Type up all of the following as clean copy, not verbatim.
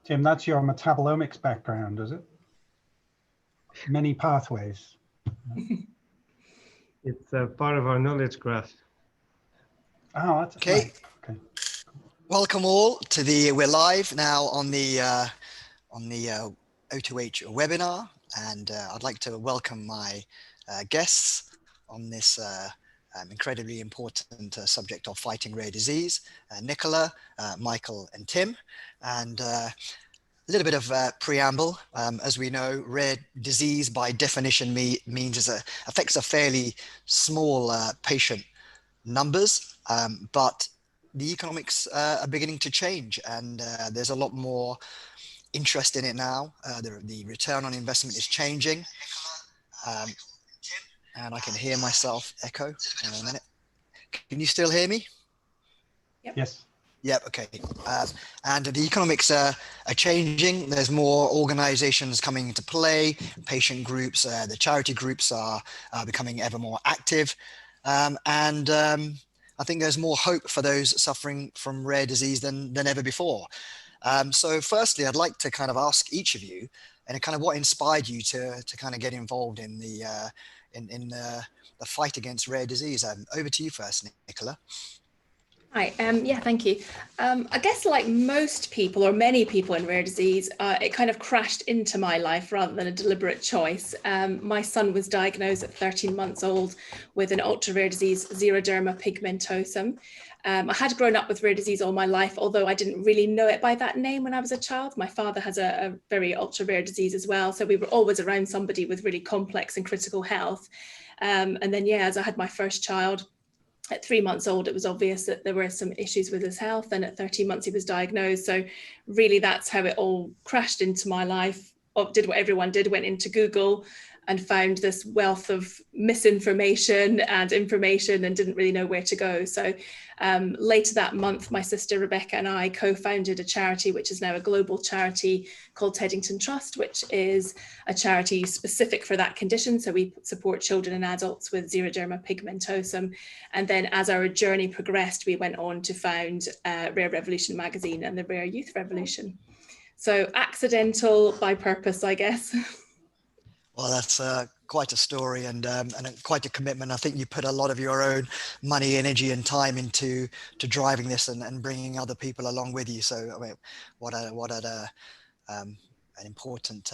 Tim, that's your metabolomics background, is it? Many pathways. It's part of our knowledge graph. Oh, that's okay. Nice. Okay. Welcome all to we're live now on the O2h webinar, and I'd like to welcome my guests on this incredibly important subject of fighting rare disease, Nicola, Michael and Tim. And a little bit of preamble. As we know, rare disease by definition means affects a fairly small patient numbers, but the economics are beginning to change, and there's a lot more interest in it now. The return on investment is changing, and I can hear myself echo. Hang on a minute. Can you still hear me? Yep. Yes. Yep. Okay. And the economics are changing. There's more organizations coming into play. Patient groups, the charity groups are becoming ever more active, and I think there's more hope for those suffering from rare disease than ever before. So firstly, I'd like to kind of ask each of you, and kind of what inspired you to kind of get involved in the fight against rare disease. Over to you first, Nicola. Hi, yeah, thank you. I guess like most people or many people in rare disease, it kind of crashed into my life rather than a deliberate choice. My son was diagnosed at 13 months old with an ultra rare disease, xeroderma pigmentosum. I had grown up with rare disease all my life, although I didn't really know it by that name when I was a child. My father has a very ultra rare disease as well. So we were always around somebody with really complex and critical health. And then, yeah, as I had my first child, at 3 months old, it was obvious that there were some issues with his health. And at 13 months, he was diagnosed. So really, that's how it all crashed into my life. Did what everyone did, went into Google and found this wealth of misinformation and information and didn't really know where to go. So later that month, my sister Rebecca and I co-founded a charity, which is now a global charity called Teddington Trust, which is a charity specific for that condition. So we support children and adults with xeroderma pigmentosum. And then as our journey progressed, we went on to found Rare Revolution magazine and the Rare Youth Revolution. So accidental by purpose, I guess. Well, that's quite a story and quite a commitment. I think you put a lot of your own money, energy, and time into driving this and bringing other people along with you. So, I mean, what an important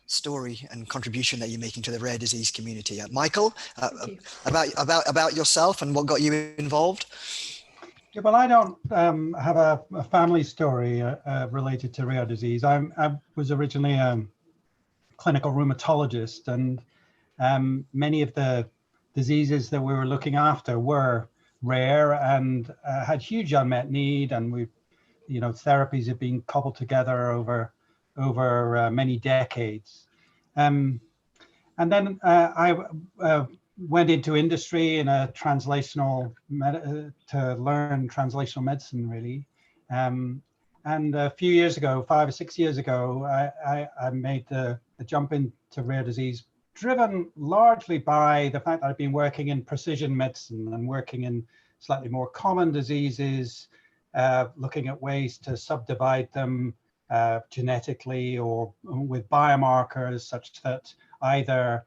story and contribution that you're making to the rare disease community. Michael, about yourself and what got you involved. Yeah, well, I don't have a family story related to rare disease. I was originally clinical rheumatologist, and many of the diseases that we were looking after were rare and had huge unmet need, and therapies have been cobbled together over many decades. And then I went into industry in a to learn translational medicine, really. And a few years ago, 5 or 6 years ago, I made the jump into rare disease, driven largely by the fact that I've been working in precision medicine and working in slightly more common diseases, looking at ways to subdivide them genetically or with biomarkers such that either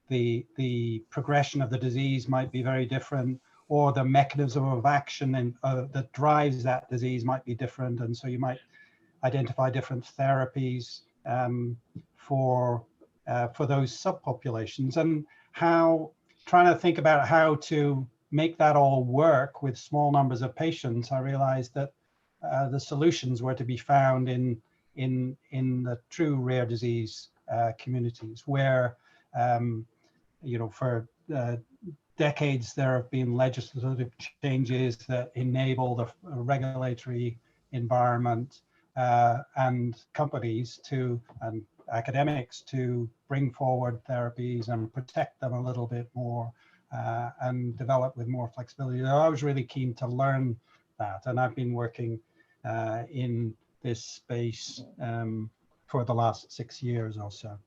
the progression of the disease might be very different, or the mechanism of action that drives that disease might be different. And so you might identify different therapies for those subpopulations, and trying to think about how to make that all work with small numbers of patients. I realized that the solutions were to be found in the true rare disease communities, where for decades there have been legislative changes that enable the regulatory environment and companies and academics to bring forward therapies and protect them a little bit more and develop with more flexibility. So I was really keen to learn that, and I've been working in this space for the last 6 years or so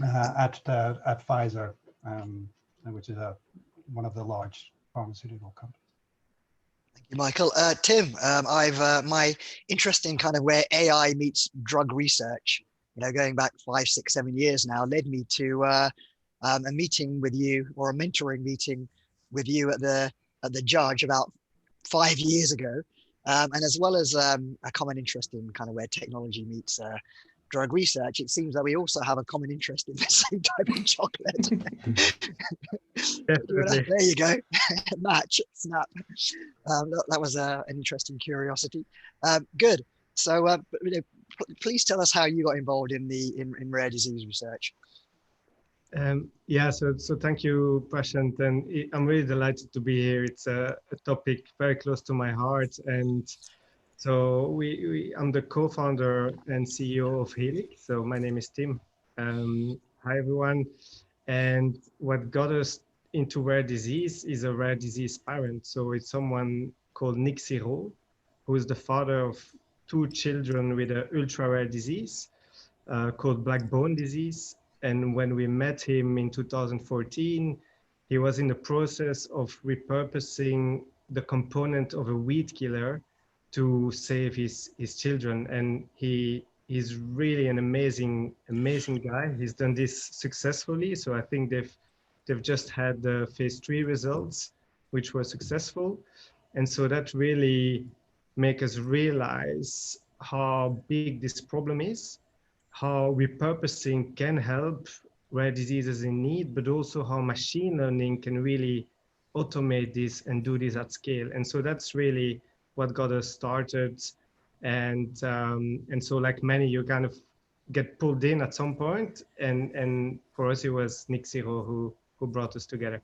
at Pfizer, which is one of the large pharmaceutical companies. Thank you, Michael. Tim, my interest in kind of where AI meets drug research, going back 5, 6, 7 years now, led me to a meeting with you, or a mentoring meeting with you at the Judge about 5 years ago, and as well as a common interest in kind of where technology meets drug research. It seems that we also have a common interest in the same type of chocolate. Definitely. There you go. Match, snap. That was an interesting curiosity. Good. So, please tell us how you got involved in rare disease research. Yeah, so thank you, Prashant, and I'm really delighted to be here. It's a topic very close to my heart, and so I'm the co-founder and CEO of Helix. So my name is Tim. Hi everyone. And what got us into rare disease is a rare disease parent. So it's someone called Nick Siro, who is the father of 2 children with an ultra rare disease called black bone disease. And when we met him in 2014, he was in the process of repurposing the component of a weed killer to save his children. And he's really an amazing guy. He's done this successfully. So I think they've just had the phase 3 results, which were successful. And so that really make us realize how big this problem is, how repurposing can help rare diseases in need, but also how machine learning can really automate this and do this at scale. And so that's really what got us started. And so like many, you kind of get pulled in at some point. And for us, it was Nick Siro who brought us together.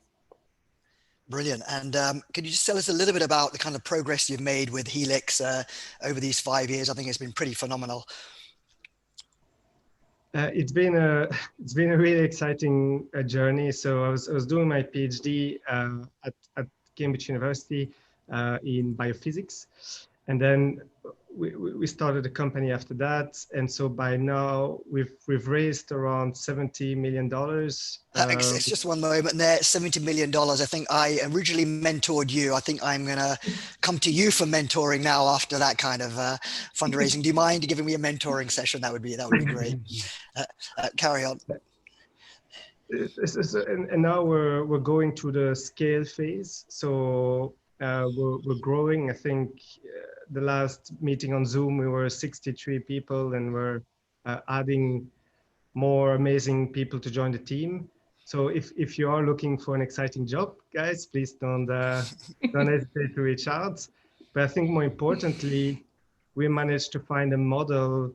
Brilliant. And can you just tell us a little bit about the kind of progress you've made with Helix over these 5 years? I think it's been pretty phenomenal. It's been a really exciting journey. So I was doing my PhD at Cambridge University in biophysics, and then we started a company after that. And so by now we've raised around $70 million. It's just one moment there. $70 million. I think I originally mentored you. I think I'm gonna come to you for mentoring now after that kind of fundraising. Do you mind giving me a mentoring session? That would be great. Carry on. And now we're going through the scale phase. So we're growing. I think the last meeting on Zoom, we were 63 people, and we're adding more amazing people to join the team. So if you are looking for an exciting job, guys, please don't hesitate to reach out. But I think more importantly, we managed to find a model,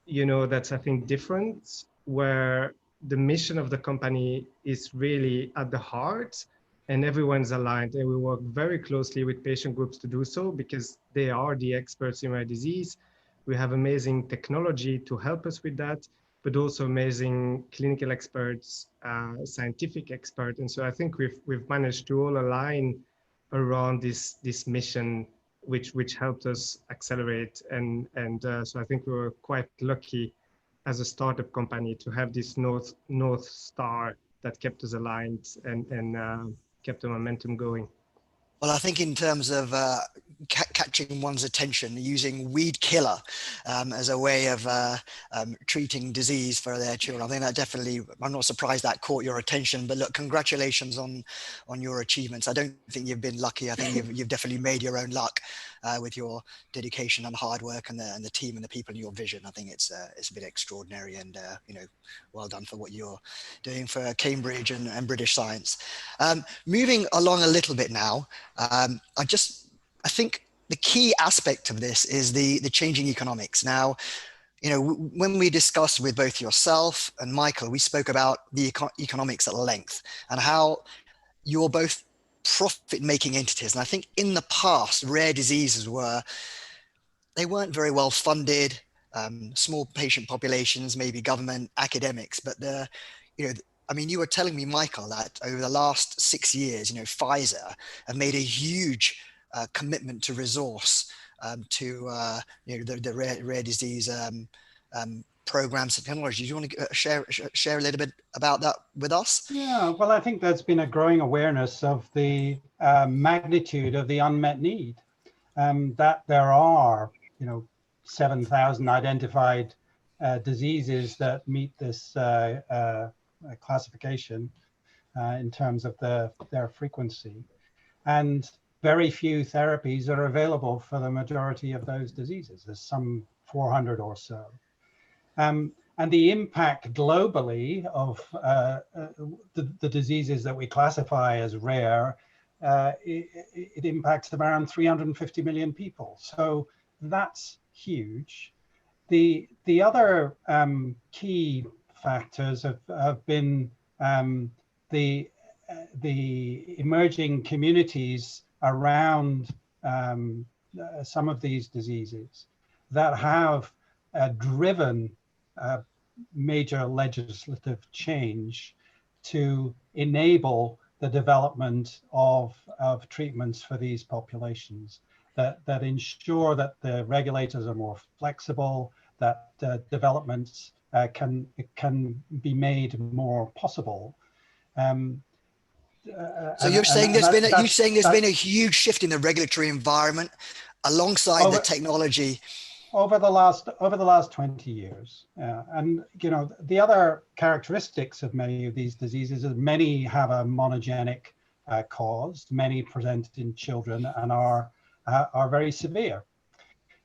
that's, I think, different, where the mission of the company is really at the heart and everyone's aligned. And we work very closely with patient groups to do so, because they are the experts in rare disease. We have amazing technology to help us with that, but also amazing clinical experts, scientific experts. And so I think we've managed to all align around this mission, which helped us accelerate. And so I think we were quite lucky as a startup company to have this North Star that kept us aligned and kept the momentum going. Well, I think in terms of catching one's attention, using weed killer as a way of treating disease for their children, I think that definitely, I'm not surprised that caught your attention. But look, congratulations on your achievements. I don't think you've been lucky. I think you've definitely made your own luck with your dedication and hard work, and the team and the people in your vision. I think it's been extraordinary, and well done for what you're doing for Cambridge and British science. Moving along a little bit now. I think the key aspect of this is the changing economics. Now, when we discussed with both yourself and Michael, we spoke about the economics at length and how you're both profit-making entities. And I think in the past, rare diseases they weren't very well funded, small patient populations, maybe government, academics, but you were telling me, Michael, that over the last 6 years, Pfizer have made a huge commitment to resource to the rare disease programs and technology. Do you want to share a little bit about that with us? Yeah, well, I think there's been a growing awareness of the magnitude of the unmet need, that there are, 7,000 identified diseases that meet this classification in terms of their frequency. And very few therapies are available for the majority of those diseases. There's some 400 or so. And the impact globally of the diseases that we classify as rare, it impacts around 350 million people. So that's huge. The other key factors have been the emerging communities around some of these diseases that have driven major legislative change to enable the development of treatments for these populations that ensure that the regulators are more flexible, that developments can be made more possible. So you're saying there's been a huge shift in the regulatory environment alongside the technology over the last 20 years. And the other characteristics of many of these diseases is many have a monogenic cause, many present in children and are very severe.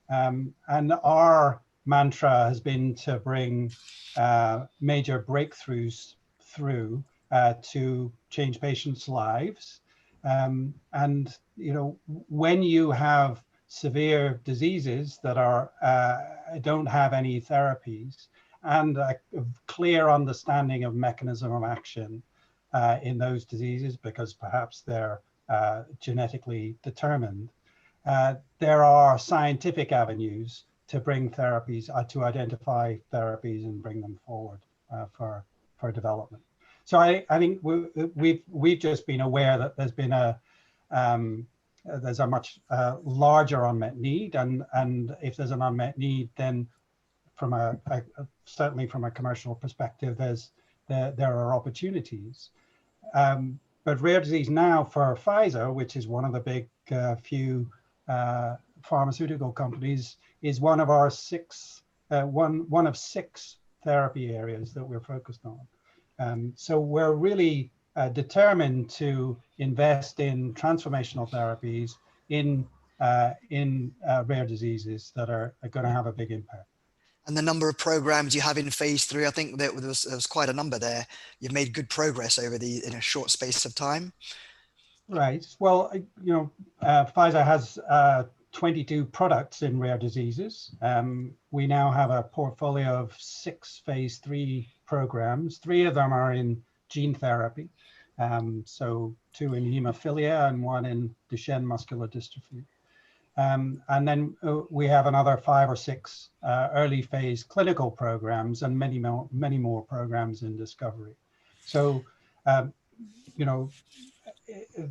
And our mantra has been to bring major breakthroughs through to change patients' lives. And when you have severe diseases that don't have any therapies and a clear understanding of mechanism of action in those diseases, because perhaps they're genetically determined, there are scientific avenues to bring therapies, to identify therapies and bring them forward for development. So I think we've just been aware that there's a much larger unmet need, and if there's an unmet need, then certainly from a commercial perspective, there are opportunities. But rare disease now for Pfizer, which is one of the big few pharmaceutical companies, is one of 6 therapy areas that we're focused on. So we're really determined to invest in transformational therapies in rare diseases that are going to have a big impact. And the number of programs you have in phase 3, I think there was quite a number there. You've made good progress in a short space of time. Right. Well, Pfizer has 22 products in rare diseases. We now have a portfolio of 6 phase 3 programs. 3 of them are in gene therapy. So 2 in hemophilia and 1 in Duchenne muscular dystrophy. And then we have another 5 or 6 early phase clinical programs and many more programs in discovery. So,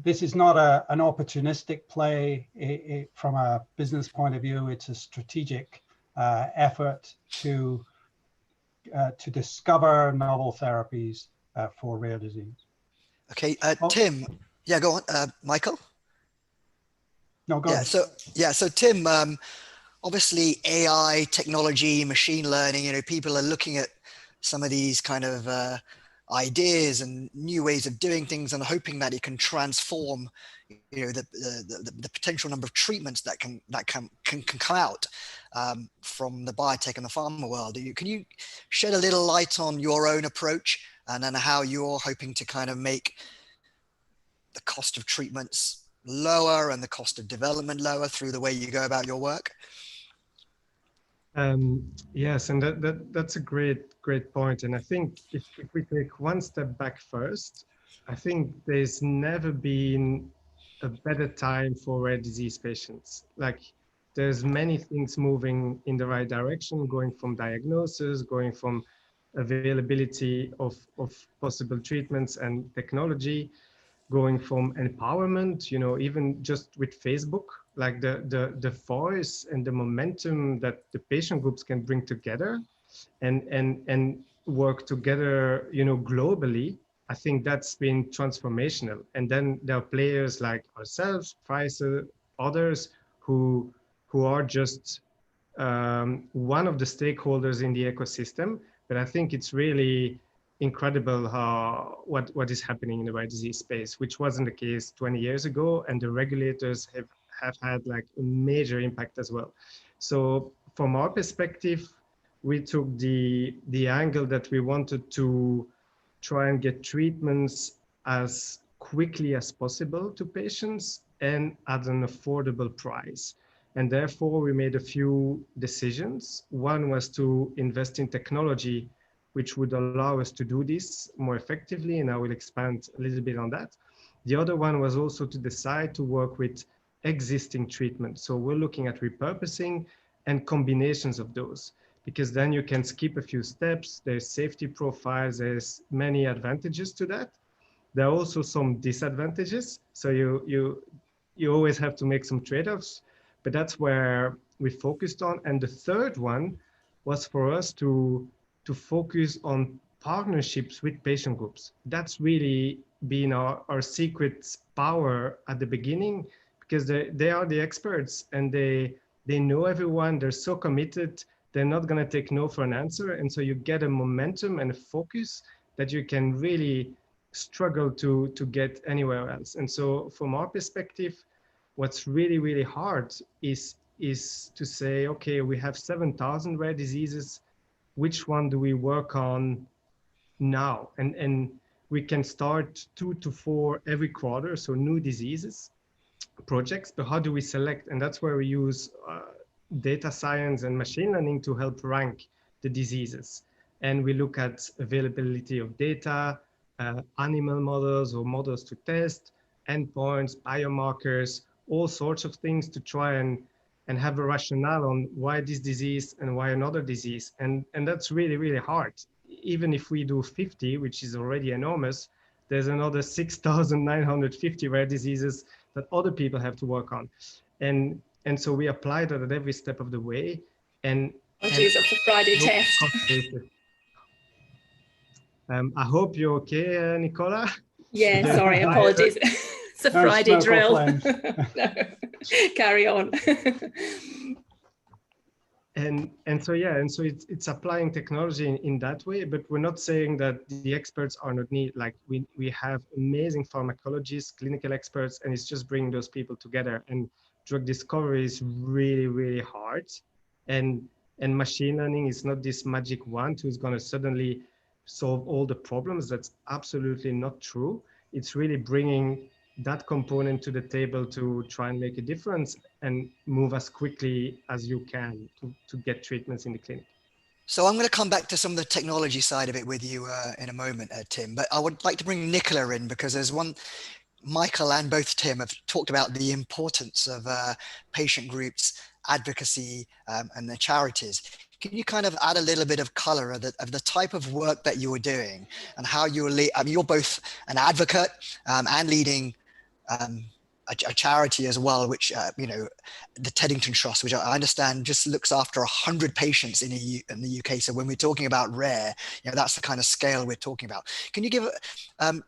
this is not an opportunistic play from a business point of view. It's a strategic effort to discover novel therapies for rare disease. Okay, Tim. Yeah, go on, Michael. No, go ahead. So Tim, obviously AI, technology, machine learning, people are looking at some of these kind of ideas and new ways of doing things and hoping that it can transform, the potential number of treatments that can come out from the biotech and the pharma world. Can you shed a little light on your own approach and then how you're hoping to kind of make the cost of treatments lower and the cost of development lower through the way you go about your work? Yes, and that's a great point. And I think if we take one step back first, I think there's never been a better time for rare disease patients. Like, there's many things moving in the right direction, going from diagnosis, going from availability of possible treatments and technology, going from empowerment, even just with Facebook, like the voice and the momentum that the patient groups can bring together and work together, you know, globally. I think that's been transformational. And then there are players like ourselves, Pfizer, others who are just one of the stakeholders in the ecosystem. But I think it's really incredible how what is happening in the rare disease space, which wasn't the case 20 years ago, and the regulators have had like a major impact as well. So from our perspective, we took the angle that we wanted to try and get treatments as quickly as possible to patients and at an affordable price. And therefore, we made a few decisions. One was to invest in technology which would allow us to do this more effectively, and I will expand a little bit on that. The other one was also to decide to work with existing treatments. So we're looking at repurposing and combinations of those, because then you can skip a few steps. There's safety profiles, there's many advantages to that. There are also some disadvantages. So you always have to make some trade-offs, but that's where we focused on. And the third one was for us to focus on partnerships with patient groups. That's really been our secret power at the beginning, because they are the experts and they know everyone. They're so committed. They're not going to take no for an answer. And so you get a momentum and a focus that you can really struggle to get anywhere else. And so from our perspective, what's really, really hard is to say, okay, we have 7,000 rare diseases. Which one do we work on now? And we can start 2 to 4 every quarter, so new diseases projects, but how do we select? And that's where we use data science and machine learning to help rank the diseases. And we look at availability of data, animal models or models to test, endpoints, biomarkers, all sorts of things to try and have a rationale on why this disease and why another disease. And that's really, really hard. Even if we do 50, which is already enormous, there's another 6,950 rare diseases that other people have to work on. And so we apply that at every step of the way. And geez, that's a Friday test. I hope you're okay, Nicola. Yeah, sorry, apologies. It's a Friday drill. No, carry on. And so it's applying technology in that way, but we're not saying that the experts are not needed. Like we have amazing pharmacologists, clinical experts, and it's just bringing those people together. And drug discovery is really, really hard. And machine learning is not this magic wand who's going to suddenly solve all the problems. That's absolutely not true. It's really bringing that component to the table to try and make a difference and move as quickly as you can to get treatments in the clinic. So I'm going to come back to some of the technology side of it with you in a moment, Tim, but I would like to bring Nicola in, because there's one, Michael and both Tim have talked about the importance of patient groups, advocacy, and the charities. Can you kind of add a little bit of color of the type of work that you were doing and how you were, you're both an advocate and leading a charity as well, which, you know, the Teddington Trust, which I understand just looks after 100 patients in the UK. So when we're talking about rare, you know, that's the kind of scale we're talking about. Can you give a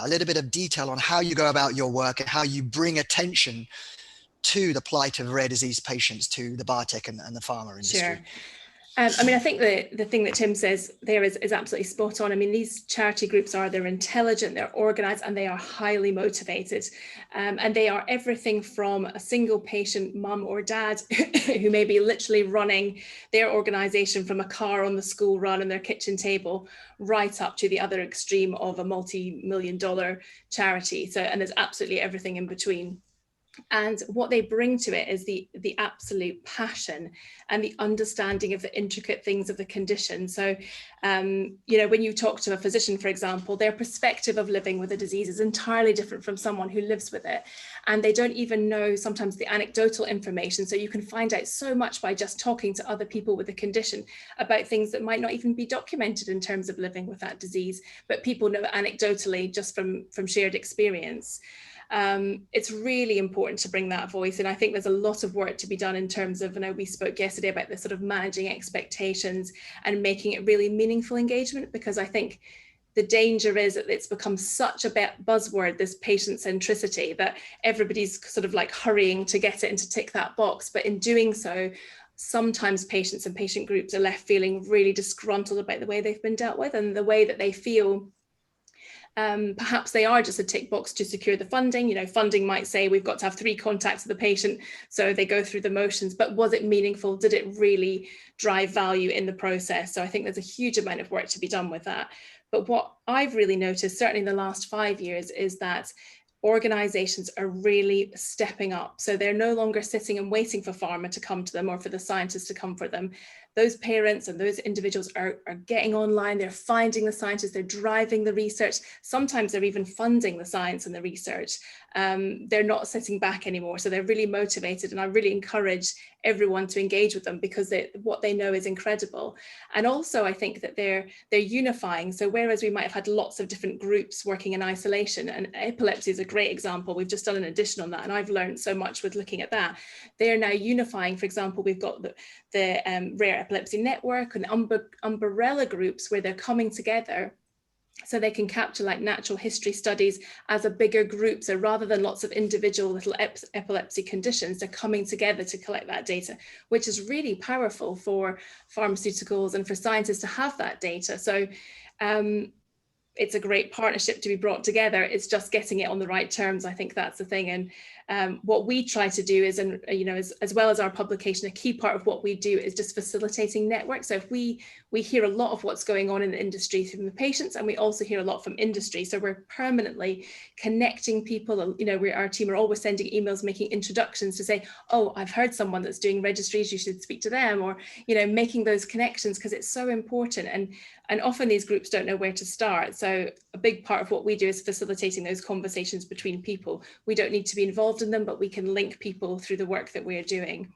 little bit of detail on how you go about your work and how you bring attention to the plight of rare disease patients to the biotech and the pharma industry? Sure. I mean, I think the thing that Tim says there is absolutely spot on. I mean, these charity groups they're intelligent, they're organized, and they are highly motivated. And they are everything from a single patient mum or dad who may be literally running their organization from a car on the school run and their kitchen table, right up to the other extreme of a multi-million-dollar charity. So, and there's absolutely everything in between. And what they bring to it is the absolute passion and the understanding of the intricate things of the condition. So, you know, when you talk to a physician, for example, their perspective of living with a disease is entirely different from someone who lives with it. And they don't even know sometimes the anecdotal information. So you can find out so much by just talking to other people with the condition about things that might not even be documented in terms of living with that disease, but people know anecdotally just from shared experience. It's really important to bring that voice. And I think there's a lot of work to be done in terms of, I know we spoke yesterday about this sort of managing expectations and making it really meaningful engagement, because I think the danger is that it's become such a buzzword, this patient centricity, that everybody's sort of like hurrying to get it and to tick that box. But in doing so, sometimes patients and patient groups are left feeling really disgruntled about the way they've been dealt with and the way that they feel. Perhaps they are just a tick box to secure the funding. You know, funding might say we've got to have 3 contacts with the patient, so they go through the motions, but was it meaningful? Did it really drive value in the process? So I think there's a huge amount of work to be done with that. But what I've really noticed, certainly in the last 5 years, is that organizations are really stepping up. So they're no longer sitting and waiting for pharma to come to them or for the scientists to come for them. Those parents and those individuals are getting online, they're finding the scientists, they're driving the research. Sometimes they're even funding the science and the research. They're not sitting back anymore. So they're really motivated, and I really encourage everyone to engage with them, because what they know is incredible. And also I think that they're unifying. So whereas we might have had lots of different groups working in isolation, and epilepsy is a great example, we've just done an edition on that, and I've learned so much with looking at that. They are now unifying. For example, we've got the Rare Epilepsy Network and umbrella groups where they're coming together so they can capture like natural history studies as a bigger group. So rather than lots of individual little epilepsy conditions, they're coming together to collect that data, which is really powerful for pharmaceuticals and for scientists to have that data. So it's a great partnership to be brought together. It's just getting it on the right terms. I think that's the thing. And what we try to do is, and you know, as well as our publication, a key part of what we do is just facilitating networks. So if we hear a lot of what's going on in the industry from the patients, and we also hear a lot from industry. So we're permanently connecting people. You know, our team are always sending emails, making introductions to say, oh, I've heard someone that's doing registries, you should speak to them, or, you know, making those connections, because it's so important. And often these groups don't know where to start. So a big part of what we do is facilitating those conversations between people. We don't need to be involved in them, but we can link people through the work that we're doing.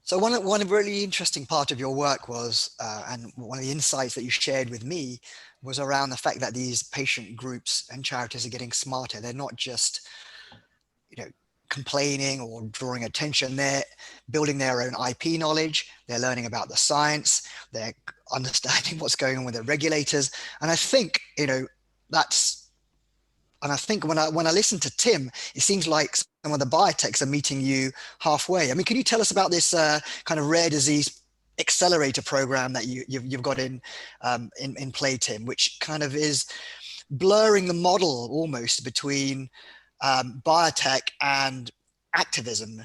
So one really interesting part of your work was, and one of the insights that you shared with me, was around the fact that these patient groups and charities are getting smarter. They're not just, you know, complaining or drawing attention. They're building their own IP knowledge. They're learning about the science. They're understanding what's going on with the regulators. And I think, you know, and I think when I listen to Tim, it seems like some of the biotechs are meeting you halfway. I mean, can you tell us about this kind of rare disease accelerator program that you've got in play, Tim, which kind of is blurring the model almost between biotech and activism?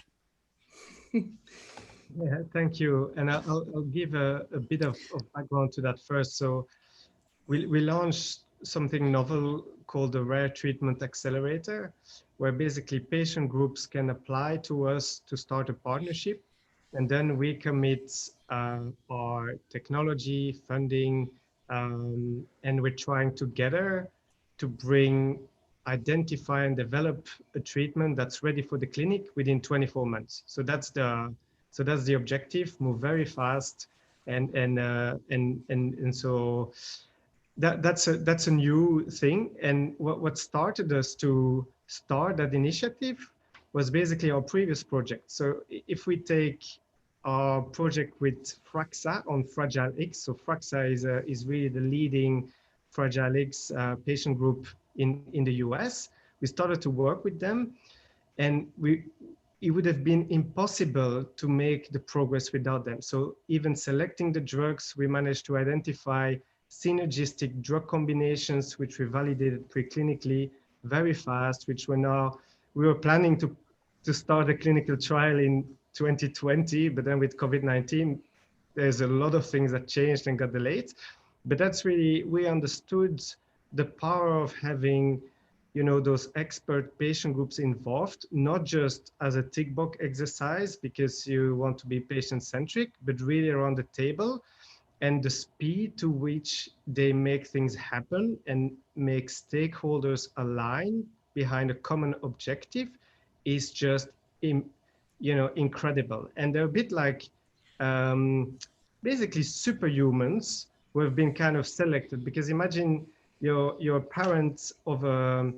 Yeah, thank you. And I'll give a bit of background to that first. So we launched something novel called the Rare Treatment Accelerator, where basically patient groups can apply to us to start a partnership. And then we commit our technology, funding, and we're trying together to identify and develop a treatment that's ready for the clinic within 24 months. So that's the objective, move very fast. And so that's a new thing. And what started us to start that initiative was basically our previous project. So if we take our project with Fraxa on Fragile X, so Fraxa is really the leading Fragile X patient group in the US. We started to work with them, and it would have been impossible to make the progress without them. So even selecting the drugs, we managed to identify synergistic drug combinations, which we validated preclinically very fast, which we were planning to start a clinical trial in 2020, but then with COVID-19, there's a lot of things that changed and got delayed. But that's really, we understood the power of having, you know, those expert patient groups involved, not just as a tick box exercise because you want to be patient-centric, but really around the table, and the speed to which they make things happen and make stakeholders align behind a common objective is just, incredible. And they're a bit like basically superhumans who have been kind of selected, because imagine you're parents of a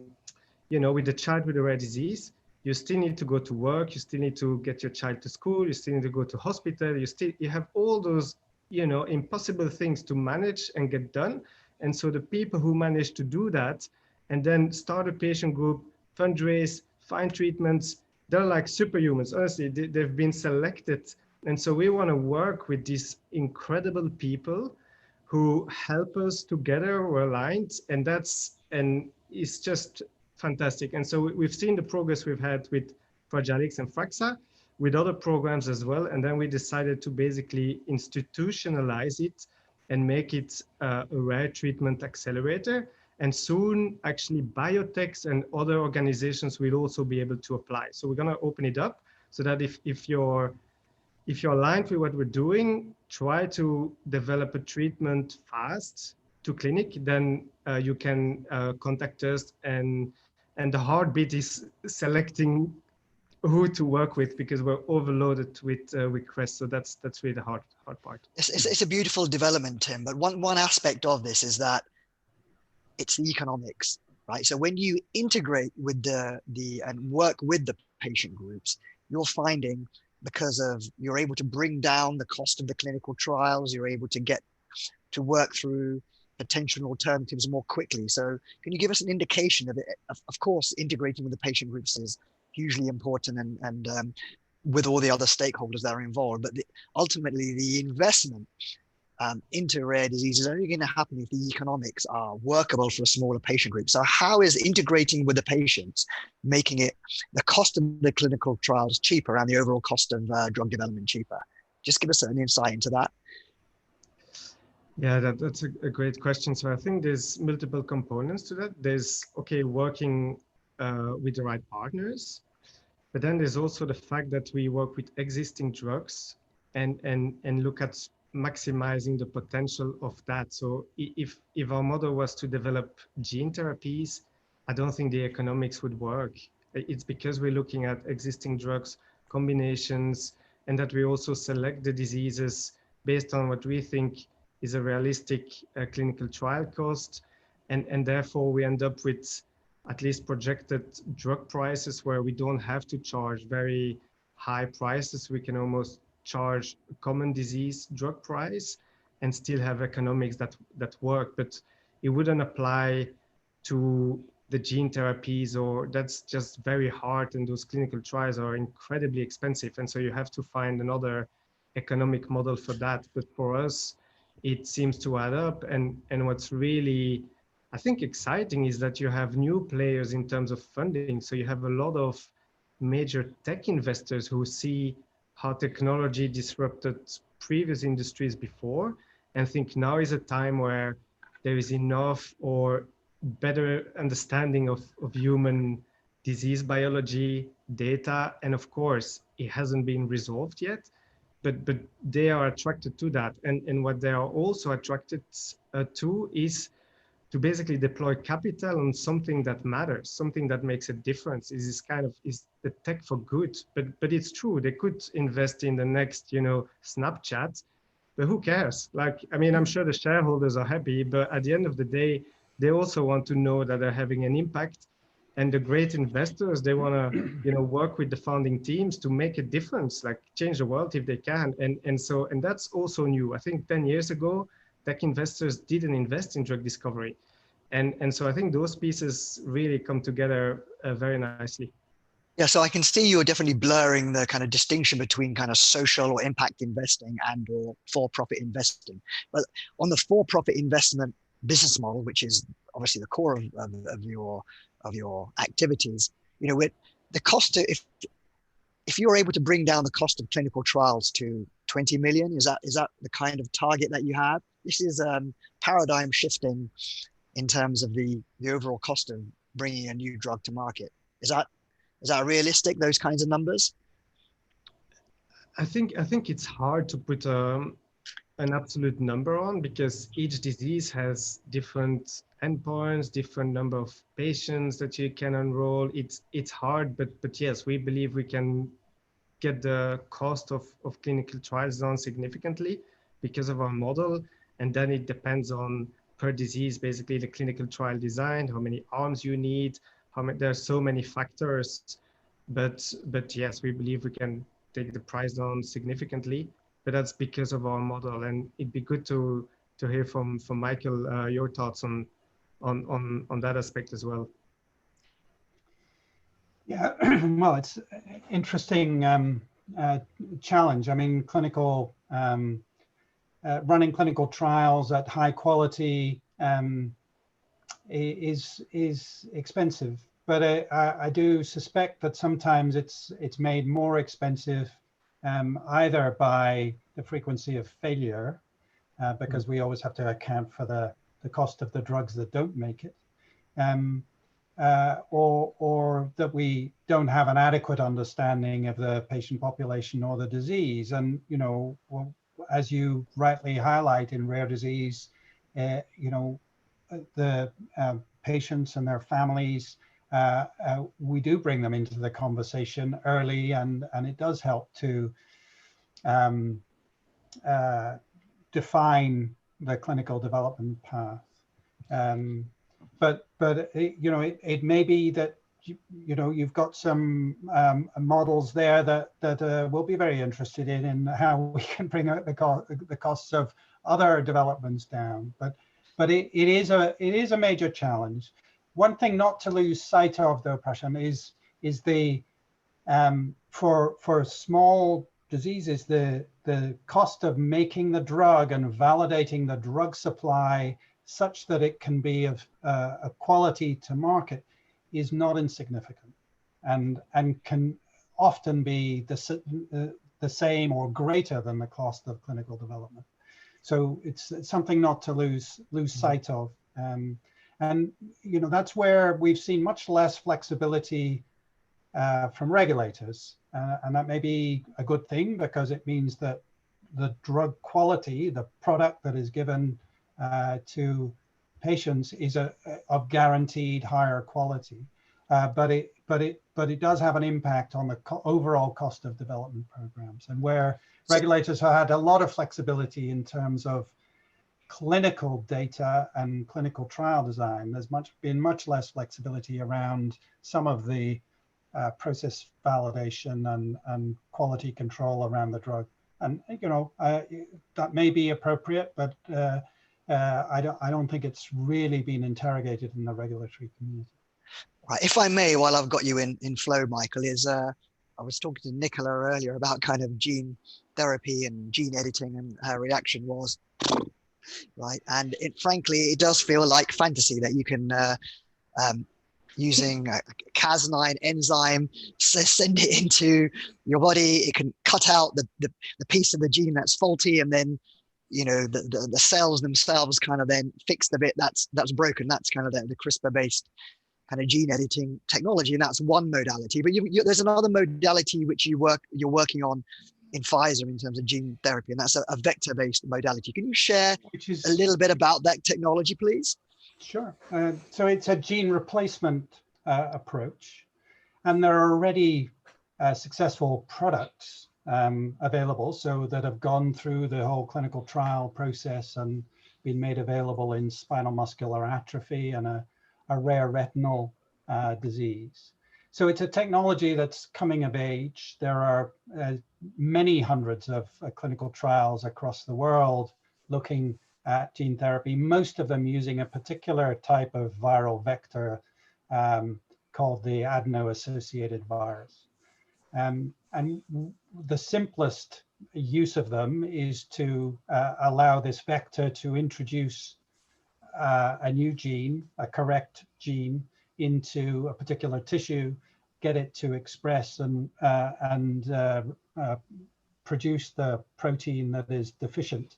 you know, with the child with a rare disease, you still need to go to work, you still need to get your child to school, you still need to go to hospital, you have all those, you know, impossible things to manage and get done. And so the people who manage to do that and then start a patient group, fundraise, find treatments, they're like superhumans. Honestly, they've been selected. And so we want to work with these incredible people who help us together, we're aligned, and it's just fantastic. And so we've seen the progress we've had with Fragilix and Fraxa, with other programs as well. And then we decided to basically institutionalize it and make it a rare treatment accelerator. And soon, actually, biotechs and other organizations will also be able to apply. So we're going to open it up so that if you're aligned with what we're doing, try to develop a treatment fast to clinic, then you can contact us. And the hard bit is selecting who to work with, because we're overloaded with requests. So that's really the hard part. It's a beautiful development, Tim. But one aspect of this is that it's the economics, right? So when you integrate with and work with the patient groups, you're finding, because you're able to bring down the cost of the clinical trials, you're able to get to work through potential alternatives more quickly. So can you give us an indication of it? Of course, integrating with the patient groups is hugely important, and with all the other stakeholders that are involved, but ultimately the investment into rare disease is only going to happen if the economics are workable for a smaller patient group. So how is integrating with the patients making it the cost of the clinical trials cheaper and the overall cost of drug development cheaper? Just give us an insight into that. Yeah, that's a great question. So I think there's multiple components to that. There's, working with the right partners, but then there's also the fact that we work with existing drugs and look at maximizing the potential of that. So if our model was to develop gene therapies, I don't think the economics would work. It's because we're looking at existing drugs, combinations, and that we also select the diseases based on what we think is a realistic clinical trial cost. And therefore we end up with at least projected drug prices where we don't have to charge very high prices. We can almost charge a common disease drug price and still have economics that work, but it wouldn't apply to the gene therapies, or that's just very hard, and those clinical trials are incredibly expensive, and so you have to find another economic model for that. But for us, it seems to add up, and what's really, I think, exciting is that you have new players in terms of funding. So you have a lot of major tech investors who see how technology disrupted previous industries before and think now is a time where there is enough or better understanding of human disease biology data. And of course, it hasn't been resolved yet, but they are attracted to that. And what they are also attracted to is to basically deploy capital on something that matters, something that makes a difference. Is the tech for good? But it's true, they could invest in the next, Snapchat, but who cares? Like, I mean, I'm sure the shareholders are happy, but at the end of the day, they also want to know that they're having an impact. And the great investors, they want to, work with the founding teams to make a difference, like change the world if they can. And that's also new. I think 10 years ago, tech investors didn't invest in drug discovery. And so I think those pieces really come together very nicely. Yeah, so I can see you're definitely blurring the kind of distinction between kind of social or impact investing and or for-profit investing. But on the for-profit investment business model, which is obviously the core of your activities, with the cost to, if you're able to bring down the cost of clinical trials to 20 million, is that the kind of target that you have? This is paradigm shifting in terms of the overall cost of bringing a new drug to market. Is that realistic, those kinds of numbers? I think it's hard to put an absolute number on, because each disease has different endpoints, different number of patients that you can enroll. It's hard, but yes, we believe we can get the cost of clinical trials down significantly because of our model. And then it depends on per disease, basically the clinical trial design, how many arms you need, there are so many factors, but yes, we believe we can take the price down significantly, but that's because of our model. And it'd be good to hear from Michael your thoughts on that aspect as well. Yeah, well, it's interesting challenge. I mean, running clinical trials at high quality is expensive, but I do suspect that sometimes it's made more expensive either by the frequency of failure, because we always have to account for the cost of the drugs that don't make it, or that we don't have an adequate understanding of the patient population or the disease. And, you know, well, as you rightly highlight in rare disease, you know, the patients and their families, we do bring them into the conversation early, and it does help to define the clinical development path. But you know, it may be that you know, you've got some models there that we'll be very interested in how we can bring the costs of other developments down. But it is a major challenge. One thing not to lose sight of, though, Prashant, is the for small diseases, the cost of making the drug and validating the drug supply such that it can be of a quality to market is not insignificant, and can often be the same or greater than the cost of clinical development. So it's something not to lose sight of. And you know, that's where we've seen much less flexibility from regulators, and that may be a good thing, because it means that the drug quality, the product that is given to patients, is of guaranteed higher quality, but it does have an impact on the overall cost of development programs. And where regulators have had a lot of flexibility in terms of clinical data and clinical trial design, there's been much less flexibility around some of the process validation and quality control around the drug. And you know, that may be appropriate, but I don't think it's really been interrogated in the regulatory community. Right, if I may, while I've got you in flow, Michael, I was talking to Nicola earlier about kind of gene therapy and gene editing, and her reaction was, right, and frankly, it does feel like fantasy that you can using a Cas9 enzyme, send it into your body. It can cut out the piece of the gene that's faulty, and then, you know, the cells themselves kind of then fix the bit that's broken. That's kind of the CRISPR-based kind of gene editing technology, and that's one modality. But there's another modality which you're working on in Pfizer in terms of gene therapy, and that's a vector-based modality. Can you share a little bit about that technology, please? Sure. So it's a gene replacement approach, and there are already successful products available, so that have gone through the whole clinical trial process and been made available in spinal muscular atrophy and a rare retinal disease. So it's a technology that's coming of age. There are many hundreds of clinical trials across the world looking at gene therapy, most of them using a particular type of viral vector called the adeno-associated virus. And the simplest use of them is to allow this vector to introduce a new gene, a correct gene, into a particular tissue, get it to express and produce the protein that is deficient.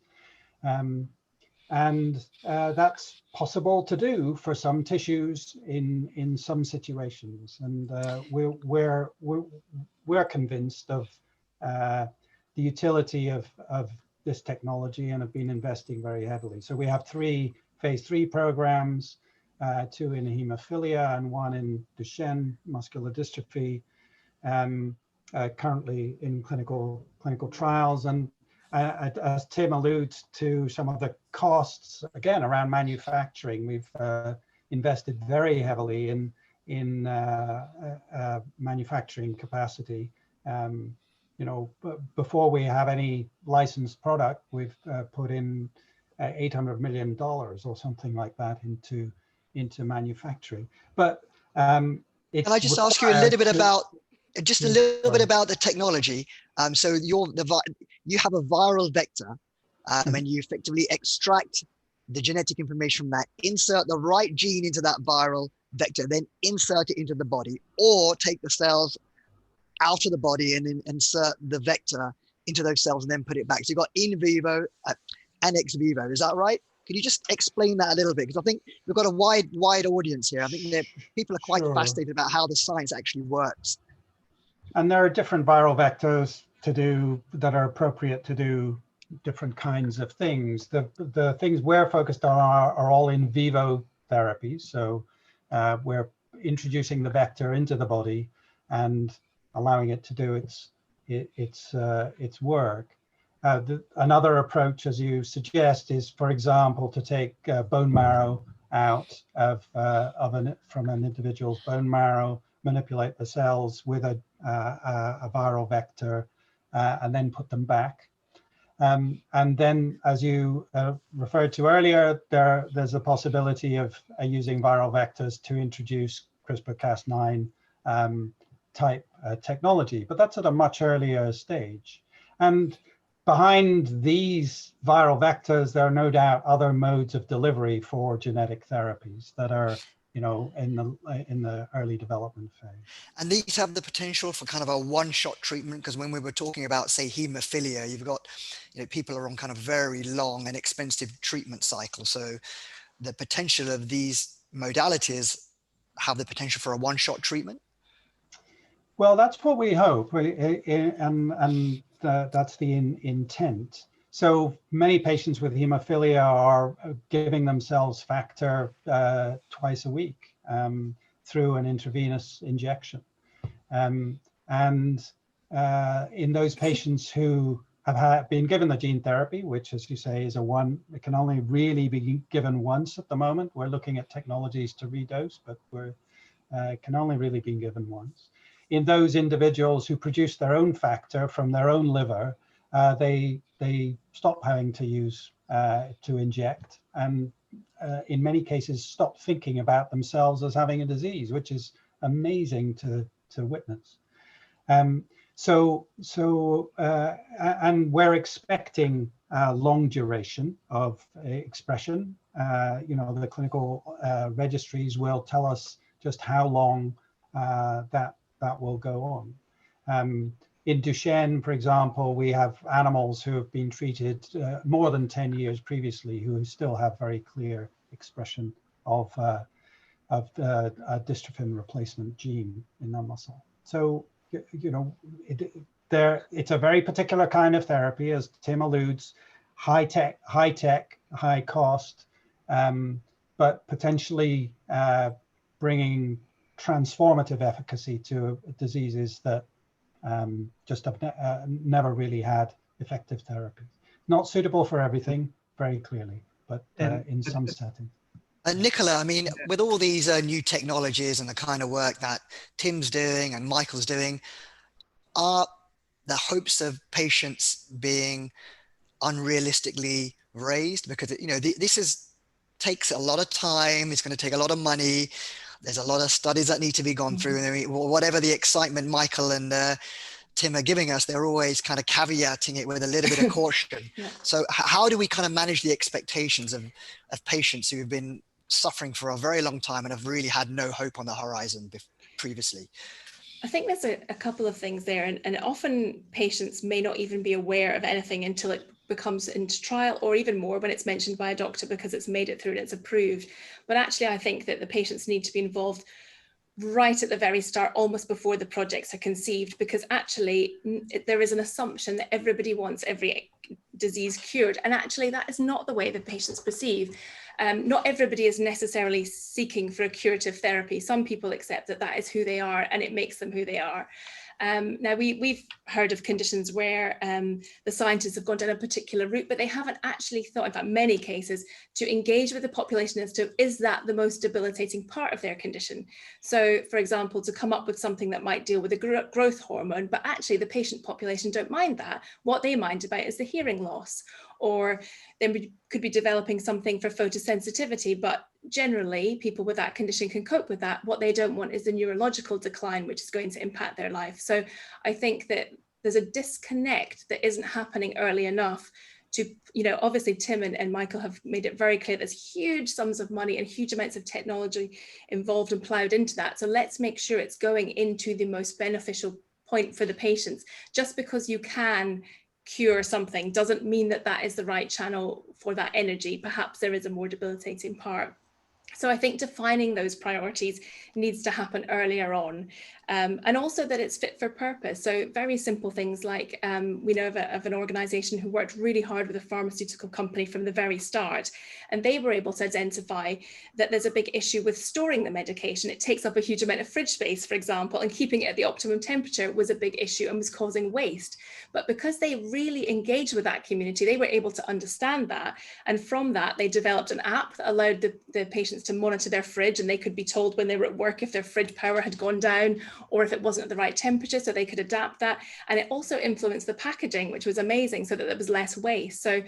And that's possible to do for some tissues in some situations. And we're convinced of the utility of this technology and have been investing very heavily. So we have 3 phase 3 programs, 2 in hemophilia and 1 in Duchenne muscular dystrophy, currently in clinical trials. And as Tim alludes to some of the costs, again, around manufacturing, we've invested very heavily in manufacturing capacity. You know, before we have any licensed product, we've put in $800 million or something like that into manufacturing. But it's can I just ask you a little bit about just a little bit about the technology? So you have a viral vector, and you effectively extract the genetic information from that, insert the right gene into that viral vector, then insert it into the body, or take the cells out of the body and then insert the vector into those cells and then put it back. So you've got in vivo and ex vivo. Is that right? Could you just explain that a little bit? Because I think we've got a wide audience here. I think that people are quite fascinated about how the science actually works. And there are different viral vectors that are appropriate to do different kinds of things. The things we're focused on are all in vivo therapies. So we're introducing the vector into the body and allowing it to do its work. Another approach, as you suggest, is, for example, to take bone marrow out from an individual's bone marrow, manipulate the cells with a viral vector, and then put them back. And then, as you referred to earlier, there's a possibility of using viral vectors to introduce CRISPR-Cas9 type technology, but that's at a much earlier stage. And behind these viral vectors, there are no doubt other modes of delivery for genetic therapies that are, you know, in the early development phase. And these have the potential for kind of a one-shot treatment, because when we were talking about, say, hemophilia, you've got, you know, people are on kind of very long and expensive treatment cycles. So the potential of these modalities have the potential for a one-shot treatment. Well, that's what we hope, and that's the intent. So many patients with hemophilia are giving themselves factor twice a week through an intravenous injection. And in those patients who have been given the gene therapy, which, as you say, is it can only really be given once at the moment. We're looking at technologies to redose, but it can only really be given once. In those individuals who produce their own factor from their own liver, they stop having to use to inject, and in many cases stop thinking about themselves as having a disease, which is amazing to witness. And we're expecting long duration of expression. You know, the clinical registries will tell us just how long that will go on. In Duchenne, for example, we have animals who have been treated more than 10 years previously who still have very clear expression of a dystrophin replacement gene in their muscle. So, you know, it's a very particular kind of therapy, as Tim alludes, high tech, high cost, but potentially bringing transformative efficacy to diseases that just have never really had effective therapies. Not suitable for everything, very clearly, but in some settings. Nicola, I mean, with all these new technologies and the kind of work that Tim's doing and Michael's doing, are the hopes of patients being unrealistically raised? Because, you know, this takes a lot of time. It's going to take a lot of money. There's a lot of studies that need to be gone through. And whatever the excitement Michael and Tim are giving us, they're always kind of caveating it with a little bit of caution. Yeah. So how do we kind of manage the expectations of patients who have been suffering for a very long time and have really had no hope on the horizon previously? I think there's a couple of things there, and often patients may not even be aware of anything until it becomes into trial, or even more when it's mentioned by a doctor because it's made it through and it's approved. But actually, I think that the patients need to be involved right at the very start, almost before the projects are conceived, because actually there is an assumption that everybody wants every disease cured, and actually that is not the way the patients perceive. Not everybody is necessarily seeking for a curative therapy. Some people accept that that is who they are and it makes them who they are. Now we've heard of conditions where the scientists have gone down a particular route, but they haven't actually thought, in fact, many cases, to engage with the population as to, is that the most debilitating part of their condition? So, for example, to come up with something that might deal with a growth hormone, but actually the patient population don't mind that. What they mind about is the hearing loss, or they could be developing something for photosensitivity, but generally people with that condition can cope with that. What they don't want is the neurological decline, which is going to impact their life. So I think that there's a disconnect that isn't happening early enough to, you know, obviously Tim and Michael have made it very clear there's huge sums of money and huge amounts of technology involved and ploughed into that. So let's make sure it's going into the most beneficial point for the patients. Just because you can cure something doesn't mean that that is the right channel for that energy. Perhaps there is a more debilitating part. So I think defining those priorities needs to happen earlier on, and also that it's fit for purpose. So very simple things like we know of an organization who worked really hard with a pharmaceutical company from the very start, and they were able to identify that there's a big issue with storing the medication. It takes up a huge amount of fridge space, for example, and keeping it at the optimum temperature was a big issue and was causing waste. But because they really engaged with that community, they were able to understand that. And from that, they developed an app that allowed the patients to monitor their fridge, and they could be told when they were at work if their fridge power had gone down or if it wasn't at the right temperature, so they could adapt that. And it also influenced the packaging, which was amazing, so that there was less waste. So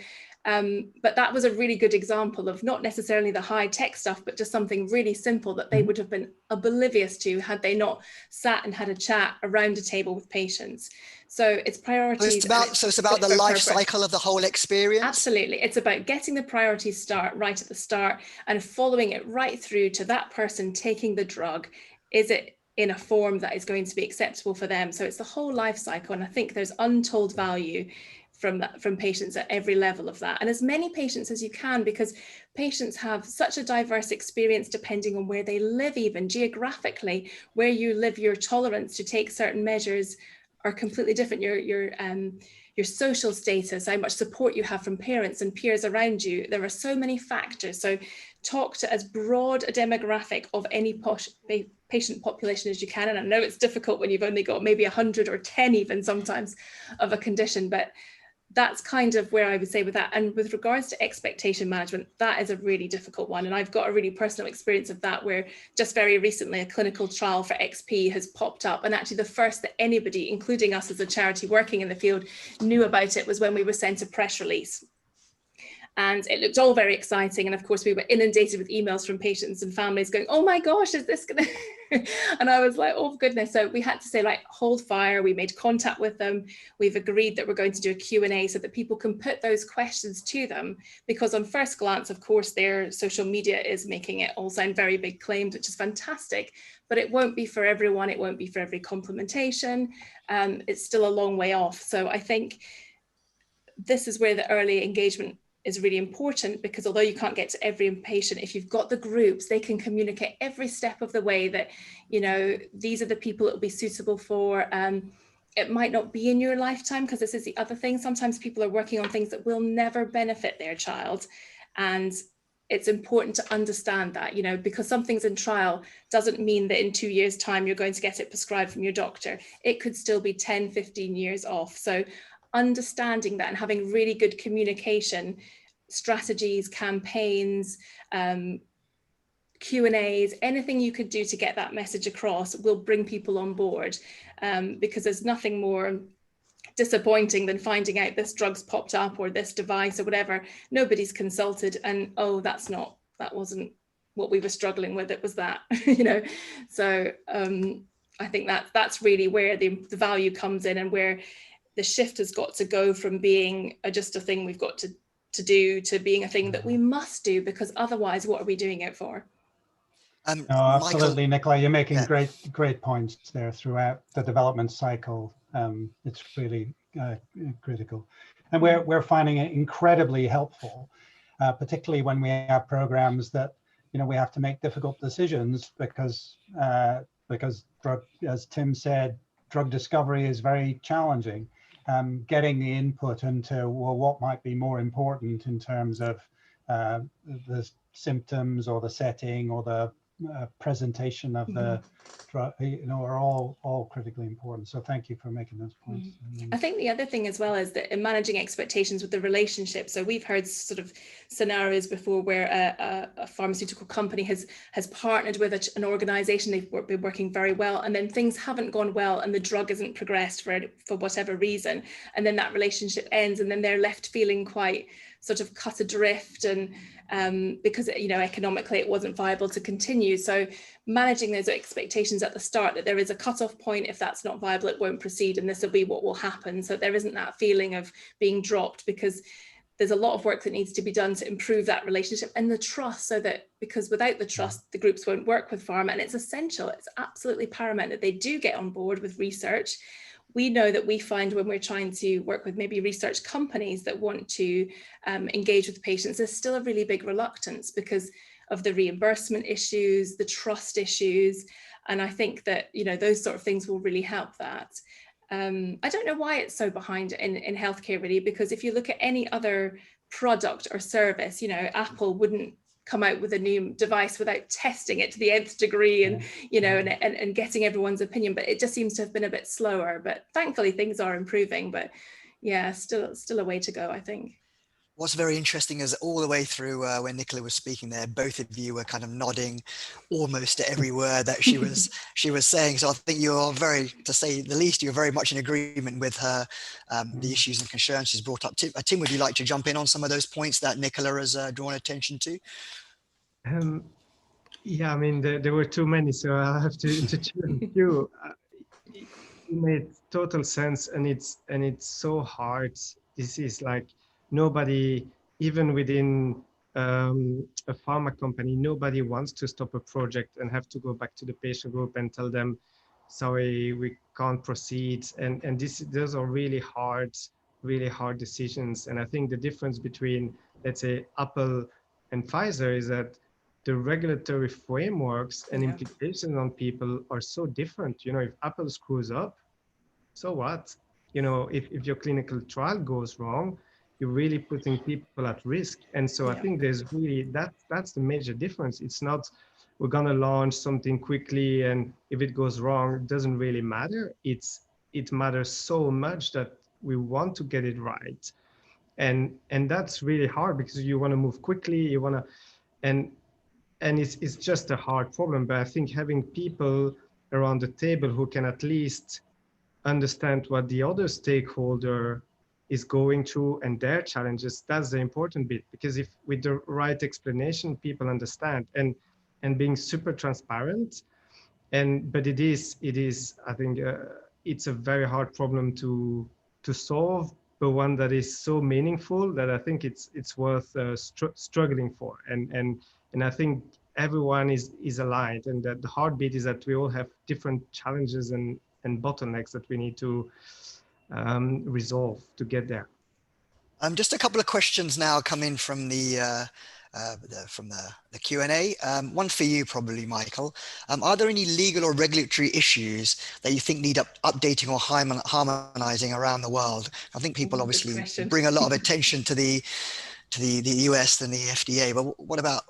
but that was a really good example of not necessarily the high tech stuff, but just something really simple that they would have been oblivious to had they not sat and had a chat around a table with patients. So it's priorities. So it's about the life cycle of the whole experience. Absolutely. It's about getting the priorities start right at the start and following it right through to that person taking the drug. Is it in a form that is going to be acceptable for them? So it's the whole life cycle. And I think there's untold value from patients at every level of that, and as many patients as you can, because patients have such a diverse experience depending on where they live. Even geographically, where you live, your tolerance to take certain measures are completely different. Your social status, how much support you have from parents and peers around you, there are so many factors. So talk to as broad a demographic of any patient population as you can. And I know it's difficult when you've only got maybe 100 or 10 even sometimes of a condition, but that's kind of where I would say with that. And with regards to expectation management, that is a really difficult one. And I've got a really personal experience of that, where just very recently a clinical trial for XP has popped up. And actually the first that anybody, including us as a charity working in the field, knew about it was when we were sent a press release. And it looked all very exciting. And of course, we were inundated with emails from patients and families going, oh my gosh, is this going to... And I was like, oh goodness. So we had to say, like, hold fire. We made contact with them. We've agreed that we're going to do a Q&A so that people can put those questions to them. Because on first glance, of course, their social media is making it all sound very big claims, which is fantastic. But it won't be for everyone. It won't be for every complementation. It's still a long way off. So I think this is where the early engagement is really important, because although you can't get to every patient, if you've got the groups, they can communicate every step of the way that, you know, these are the people it will be suitable for. It might not be in your lifetime, because this is the other thing. Sometimes people are working on things that will never benefit their child. And it's important to understand that, you know, because something's in trial doesn't mean that in 2 years' time you're going to get it prescribed from your doctor. It could still be 10, 15 years off. So understanding that and having really good communication strategies, campaigns, Q&As, anything you could do to get that message across will bring people on board, because there's nothing more disappointing than finding out this drug's popped up or this device or whatever. Nobody's consulted, and oh, that wasn't what we were struggling with, it was that. You know. So I think that's really where the value comes in, and where the shift has got to go from being just a thing we've got to do to being a thing that we must do, because otherwise what are we doing it for? No, absolutely, Nicola, you're making great points there throughout the development cycle. It's really critical, and we're finding it incredibly helpful, particularly when we have programs that, you know, we have to make difficult decisions, because drug, as Tim said, drug discovery is very challenging. Getting the input into, well, what might be more important in terms of the symptoms or the setting or the presentation of the drug, are all critically important. So thank you for making those points. I think the other thing as well is that in managing expectations with the relationship. So we've heard sort of scenarios before where a pharmaceutical company has partnered with an organization, they've been working very well, and then things haven't gone well and the drug isn't progressed for whatever reason. And then that relationship ends, and then they're left feeling quite sort of cut adrift, and because economically it wasn't viable to continue. So managing those expectations at the start, that there is a cutoff point. If that's not viable, it won't proceed, and this will be what will happen. So there isn't that feeling of being dropped, because there's a lot of work that needs to be done to improve that relationship and the trust, so that, because without the trust, the groups won't work with pharma. And it's essential, it's absolutely paramount that they do get on board with research. We know that we find when we're trying to work with maybe research companies that want to engage with patients, there's still a really big reluctance because of the reimbursement issues, the trust issues. And I think that, those sort of things will really help that. I don't know why it's so behind in healthcare really, because if you look at any other product or service, Apple wouldn't come out with a new device without testing it to the nth degree and and getting everyone's opinion. But it just seems to have been a bit slower, but thankfully things are improving. But yeah, still a way to go, I think. What's very interesting is all the way through when Nicola was speaking there, both of you were kind of nodding almost to every word that she was saying. So I think you're to say the least, you're very much in agreement with her, the issues and concerns she's brought up. Tim, would you like to jump in on some of those points that Nicola has drawn attention to? Yeah, I mean, there were too many, so I'll have to choose a few. It made total sense, and it's so hard. This is like nobody, even within a pharma company, nobody wants to stop a project and have to go back to the patient group and tell them, sorry, we can't proceed. And those are really hard decisions. And I think the difference between, let's say, Apple and Pfizer is that the regulatory frameworks and implications on people are so different. If Apple screws up, so what? If your clinical trial goes wrong, you're really putting people at risk. And so I think there's really, that's the major difference. It's not, we're gonna launch something quickly, and if it goes wrong, it doesn't really matter. It matters so much that we want to get it right. And that's really hard, because you wanna move quickly, you wanna, and it's just a hard problem. But I think having people around the table who can at least understand what the other stakeholder is going through and their challenges, that's the important bit. Because if with the right explanation, people understand, and being super transparent. But it is I think it's a very hard problem to solve, but one that is so meaningful that I think it's worth struggling for. And I think everyone is aligned, and that the hard bit is that we all have different challenges and bottlenecks that we need to resolve to get there. Just a couple of questions now come in from the Q&A. One for you probably, Michael. Are there any legal or regulatory issues that you think need updating or harmonizing around the world? I think people obviously bring a lot of attention to the US and the FDA, but what about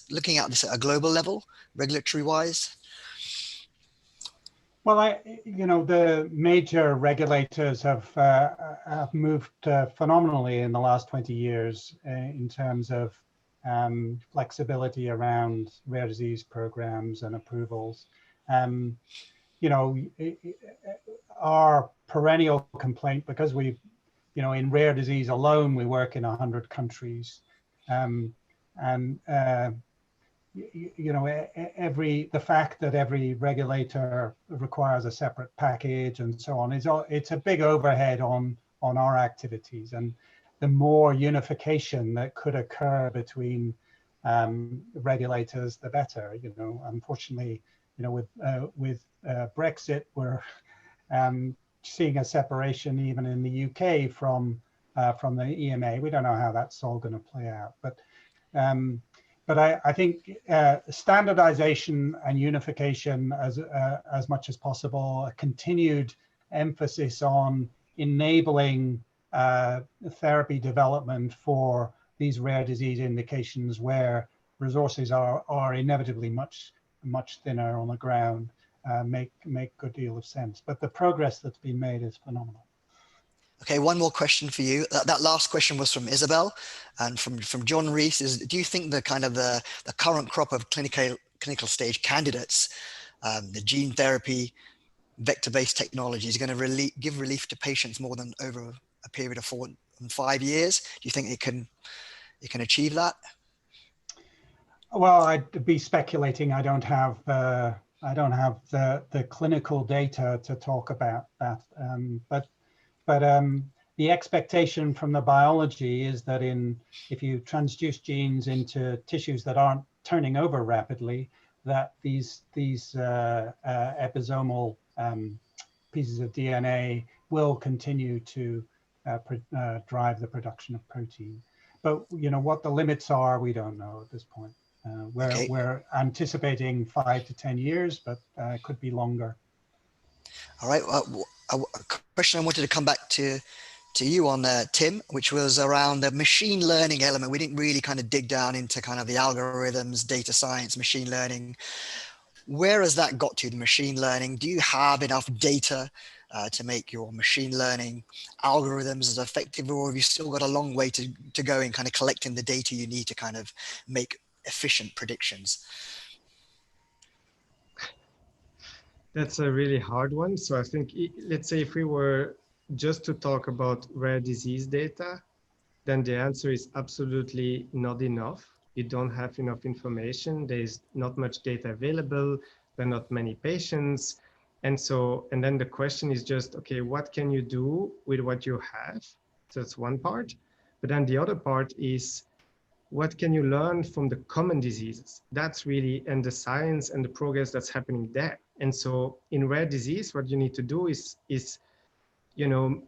looking at this at a global level, regulatory wise? Well, the major regulators have moved phenomenally in the last 20 years in terms of flexibility around rare disease programs and approvals. Our perennial complaint, because we, in rare disease alone, we work in 100 countries, the fact that every regulator requires a separate package and so on it's a big overhead on our activities. And the more unification that could occur between regulators, the better. Unfortunately, with Brexit, we're seeing a separation even in the UK from the EMA. We don't know how that's all going to play out, but I think standardization and unification as much as possible, a continued emphasis on enabling therapy development for these rare disease indications where resources are inevitably much thinner on the ground, make good deal of sense. But the progress that's been made is phenomenal. Okay, one more question for you. That last question was from Isabel, and from John Reese is: do you think the kind of the current crop of clinical stage candidates, the gene therapy, vector-based technology, is going to give relief to patients more than over a period of 4 and 5 years? Do you think it can achieve that? Well, I'd be speculating. I don't have the clinical data to talk about that. But the expectation from the biology is that if you transduce genes into tissues that aren't turning over rapidly, that these episomal pieces of DNA will continue to drive the production of protein. But what the limits are, we don't know at this point. We're anticipating 5 to 10 years, but it could be longer. All right. A question I wanted to come back to you on, Tim, which was around the machine learning element. We didn't really kind of dig down into kind of the algorithms, data science, machine learning. Where has that got to, the machine learning? Do you have enough data to make your machine learning algorithms as effective, or have you still got a long way to go in kind of collecting the data you need to kind of make efficient predictions? That's a really hard one. So I think, let's say if we were just to talk about rare disease data, then the answer is absolutely not enough. You don't have enough information. There's not much data available. There are not many patients. And then the question is just, okay, what can you do with what you have? So that's one part. But then the other part is, what can you learn from the common diseases? That's really, and the science and the progress that's happening there. And so in rare disease, what you need to do is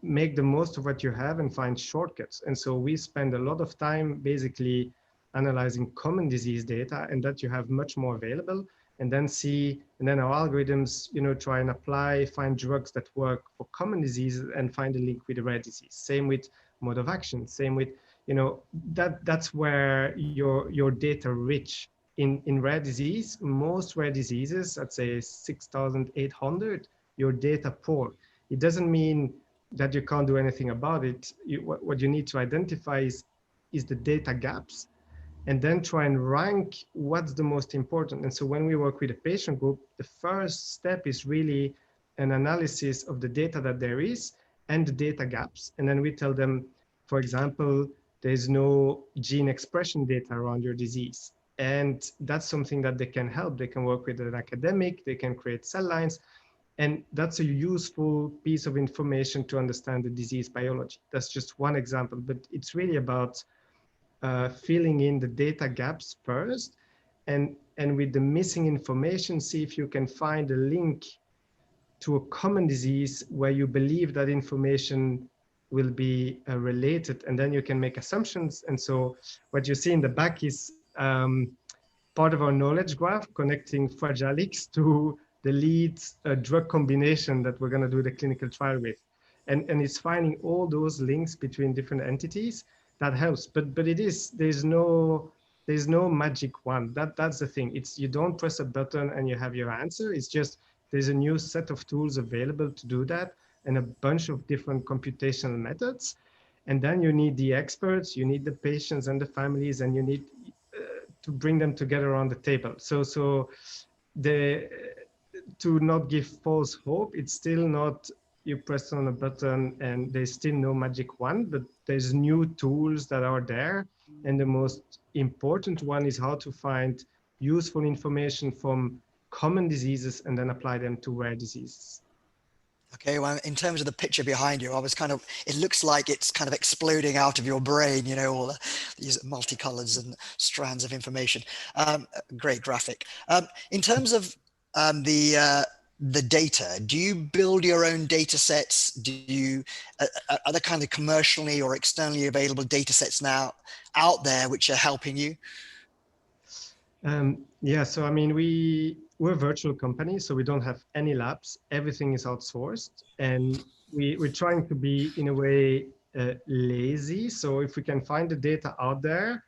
make the most of what you have and find shortcuts. And so we spend a lot of time basically analyzing common disease data, and that you have much more available, and then our algorithms, try and find drugs that work for common diseases and find a link with the rare disease. Same with mode of action, same with, that's where your data rich. In rare disease, most rare diseases, I'd say 6,800, your data poor. It doesn't mean that you can't do anything about it. What you need to identify is the data gaps, and then try and rank what's the most important. And so when we work with a patient group, the first step is really an analysis of the data that there is and the data gaps. And then we tell them, for example, there's no gene expression data around your disease. And that's something that they can help. They can work with an academic, they can create cell lines. And that's a useful piece of information to understand the disease biology. That's just one example, but it's really about filling in the data gaps first, and with the missing information, see if you can find a link to a common disease where you believe that information will be related, and then you can make assumptions. And so what you see in the back is part of our knowledge graph connecting Fragile X to the lead drug combination that we're going to do the clinical trial with. And it's finding all those links between different entities that helps. But there's no magic wand. That's the thing. You don't press a button and you have your answer. It's just there's a new set of tools available to do that, and a bunch of different computational methods. And then you need the experts, you need the patients and the families, and you need to bring them together around the table. So to not give false hope, it's still not you press on a button and there's still no magic wand, but there's new tools that are there. And the most important one is how to find useful information from common diseases and then apply them to rare diseases. Okay, well, in terms of the picture behind you, it looks like it's kind of exploding out of your brain, all these multicolors and strands of information. Great graphic. In terms of the data, do you build your own data sets? Are there kind of commercially or externally available data sets now out there which are helping you? Yeah, so I mean, we're a virtual company, so we don't have any labs. Everything is outsourced, and we're trying to be, in a way, lazy. So if we can find the data out there,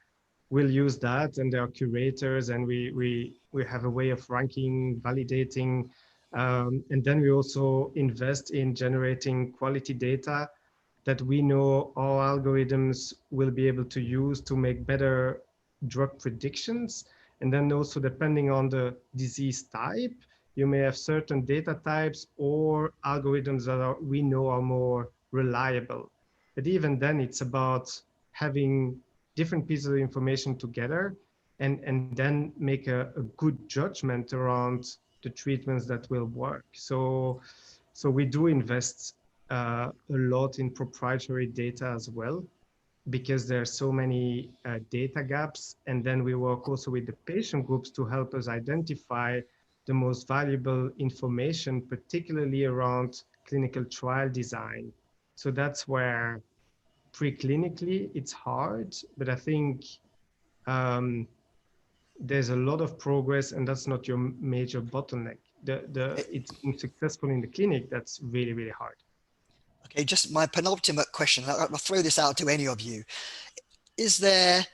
we'll use that, and there are curators, and we have a way of ranking, validating, and then we also invest in generating quality data that we know our algorithms will be able to use to make better drug predictions. And then also, depending on the disease type, you may have certain data types or algorithms that we know are more reliable. But even then, it's about having different pieces of information together and then make a good judgment around the treatments that will work. So we do invest a lot in proprietary data as well, because there are so many data gaps. And then we work also with the patient groups to help us identify the most valuable information, particularly around clinical trial design. So that's where preclinically it's hard, but I think there's a lot of progress, and that's not your major bottleneck. It's being successful in the clinic that's really, really hard. Okay, just my penultimate question. I'll throw this out to any of you. Is there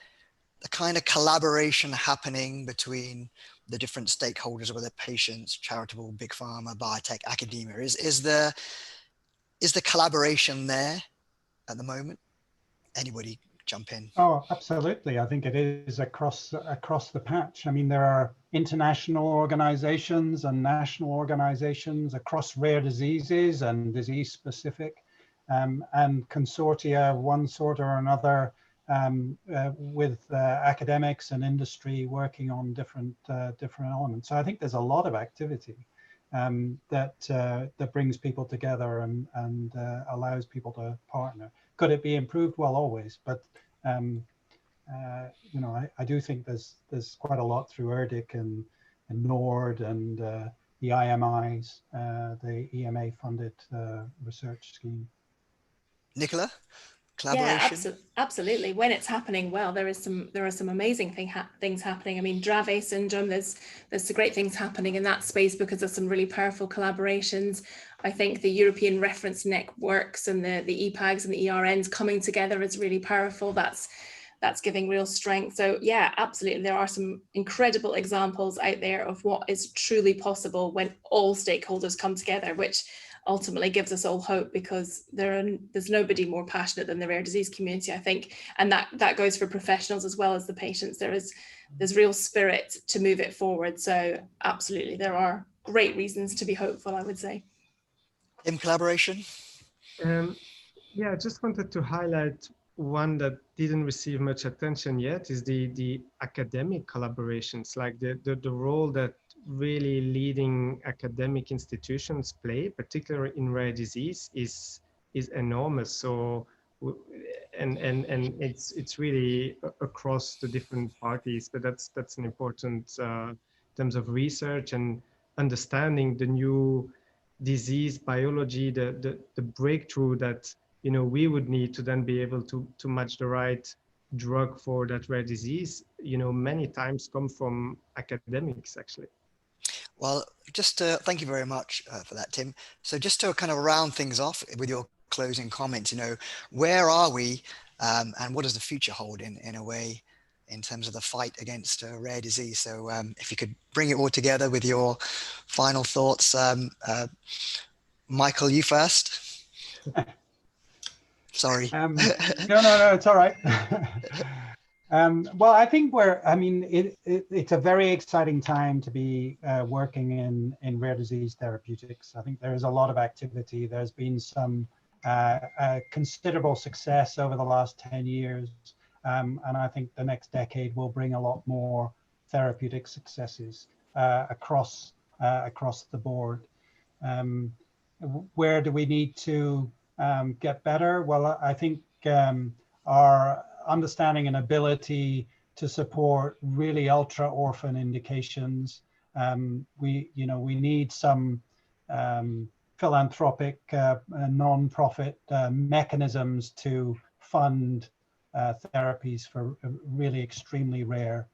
a kind of collaboration happening between the different stakeholders, whether patients, charitable, big pharma, biotech, academia? Is the collaboration there at the moment? Anybody jump in? Oh, absolutely. I think it is across the patch. I mean, there are international organizations and national organizations across rare diseases and disease specific, and consortia of one sort or another, with academics and industry working on different elements. So I think there's a lot of activity that brings people together and allows people to partner. Could it be improved? Well, always, but you know, I do think there's quite a lot through ERDIC and NORD and the IMIs, the EMA funded research scheme. Nicola, collaboration? Yeah, absolutely. When it's happening well, there are some amazing things happening. I mean, Dravet syndrome, there's some great things happening in that space because there's some really powerful collaborations. I think the European reference networks and the EPAGs and the ERNs coming together is really powerful. That's giving real strength. So yeah, absolutely. There are some incredible examples out there of what is truly possible when all stakeholders come together, which ultimately gives us all hope, because there's nobody more passionate than the rare disease community, I think. And that goes for professionals as well as the patients. There's real spirit to move it forward. So absolutely, there are great reasons to be hopeful, I would say. In collaboration? Yeah, I just wanted to highlight one that didn't receive much attention yet, is the academic collaborations, like the role that really leading academic institutions play, particularly in rare disease, is enormous. So and it's really across the different parties, but that's an important in terms of research and understanding the new disease biology, the breakthrough that, you know, we would need to then be able to match the right drug for that rare disease, you know, many times come from academics, actually. Well, just thank you very much for that, Tim. So just to kind of round things off with your closing comments, you know, where are we and what does the future hold in a way in terms of the fight against rare disease? So if you could bring it all together with your final thoughts. Michael, you first. Sorry. No, it's all right. Well, I think it's a very exciting time to be working in rare disease therapeutics. I think there is a lot of activity. There's been some considerable success over the last 10 years. And I think the next decade will bring a lot more therapeutic successes across the board. Where do we need to get better? Well, I think our understanding and ability to support really ultra orphan indications. We need some philanthropic non-profit mechanisms to fund therapies for really extremely rare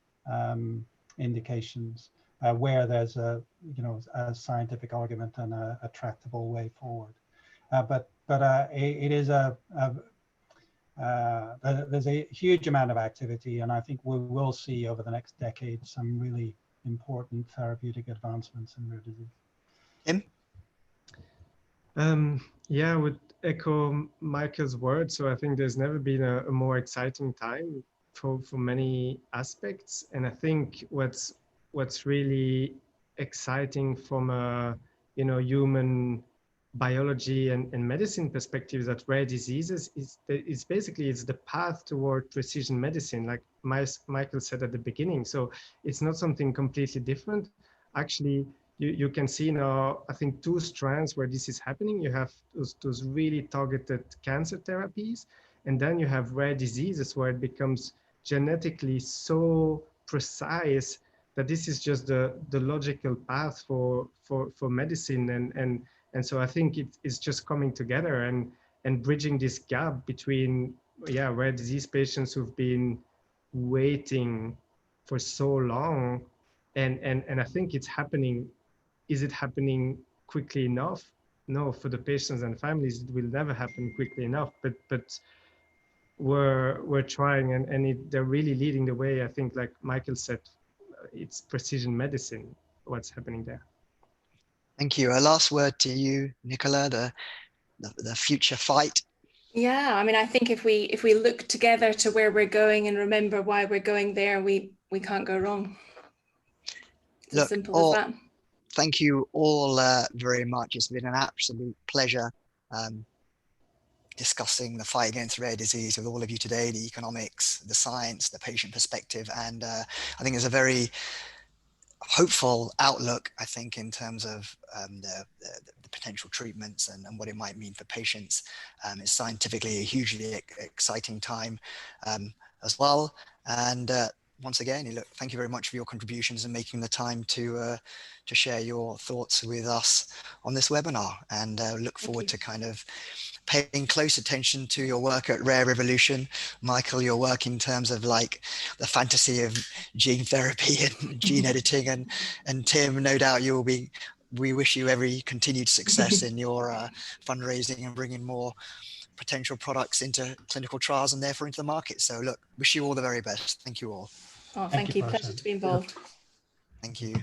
indications where there's a scientific argument and a tractable way forward. But it is a there's a huge amount of activity, and I think we will see over the next decade some really important therapeutic advancements in rare disease. Tim? Yeah, I would echo Michael's words. So I think there's never been a more exciting time for many aspects. And I think what's really exciting from a human biology and medicine perspective is that rare diseases is basically it's the path toward precision medicine, like Michael said at the beginning. So it's not something completely different. Actually, you can see now, I think, two strands where this is happening. You have those really targeted cancer therapies, and then you have rare diseases where it becomes genetically so precise that this is just the logical path for medicine. And so I think it's just coming together and bridging this gap between rare disease patients who've been waiting for so long, and I think it's happening. Is it happening quickly enough? No, for the patients and families, it will never happen quickly enough. But we're trying, and they're really leading the way. I think, like Michael said, it's precision medicine. What's happening there? Thank you. A last word to you, Nicola. The future fight. Yeah, I mean, I think if we look together to where we're going and remember why we're going there, we can't go wrong. It's as simple as that. Thank you all very much. It's been an absolute pleasure discussing the fight against rare disease with all of you today, the economics, the science, the patient perspective. And I think it's a very hopeful outlook, I think, in terms of the potential treatments and what it might mean for patients. It's scientifically a hugely exciting time as well. And once again, thank you very much for your contributions and making the time to share your thoughts with us on this webinar. And look forward to kind of paying close attention to your work at Rare Revolution. Michael, your work in terms of like the fantasy of gene therapy and gene editing, and Tim, no doubt we wish you every continued success in your fundraising and bringing more potential products into clinical trials and therefore into the market. So look, wish you all the very best. Thank you all. Oh, thank you. Prashant. Pleasure to be involved. Thank you.